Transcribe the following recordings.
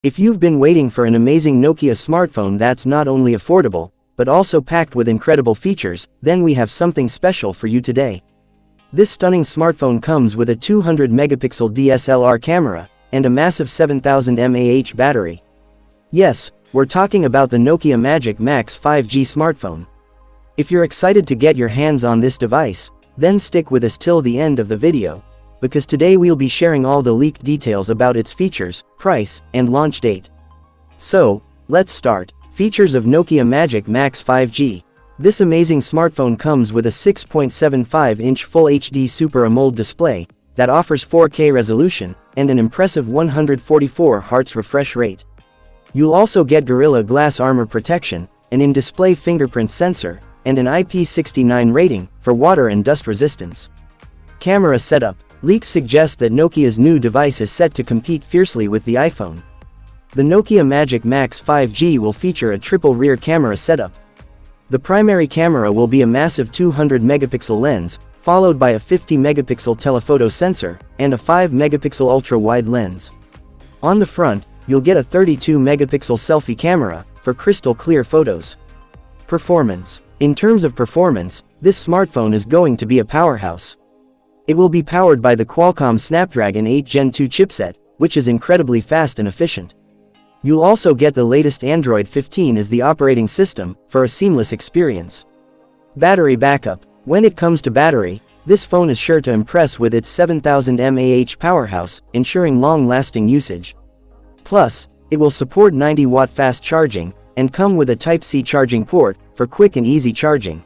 If you've been waiting for an amazing Nokia smartphone that's not only affordable, but also packed with incredible features, then we have something special for you today. This stunning smartphone comes with a 200-megapixel DSLR camera, and a massive 7000 mAh battery. Yes, we're talking about the Nokia Magic Max 5G smartphone. If you're excited to get your hands on this device, then stick with us till the end of the video, because today we'll be sharing all the leaked details about its features, price, and launch date. So, let's start. Features of Nokia Magic Max 5G. This amazing smartphone comes with a 6.75-inch Full HD Super AMOLED display that offers 4K resolution and an impressive 144 Hz refresh rate. You'll also get Gorilla Glass armor protection, an in-display fingerprint sensor, and an IP69 rating for water and dust resistance. Camera setup. Leaks suggest that Nokia's new device is set to compete fiercely with the iPhone. The Nokia Magic Max 5G will feature a triple rear camera setup. The primary camera will be a massive 200-megapixel lens, followed by a 50-megapixel telephoto sensor, and a 5-megapixel ultra-wide lens. On the front, you'll get a 32-megapixel selfie camera for crystal clear photos. Performance. In terms of performance, this smartphone is going to be a powerhouse. It will be powered by the Qualcomm Snapdragon 8 Gen 2 chipset, which is incredibly fast and efficient. You'll also get the latest Android 15 as the operating system, for a seamless experience. Battery backup. When it comes to battery, this phone is sure to impress with its 7000 mAh powerhouse, ensuring long-lasting usage. Plus, it will support 90-watt fast charging, and come with a Type-C charging port, for quick and easy charging.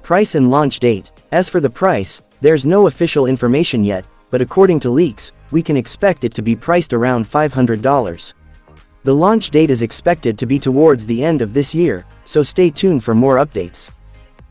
Price and launch date. As for the price, there's no official information yet, but according to leaks, we can expect it to be priced around $500. The launch date is expected to be towards the end of this year, so stay tuned for more updates.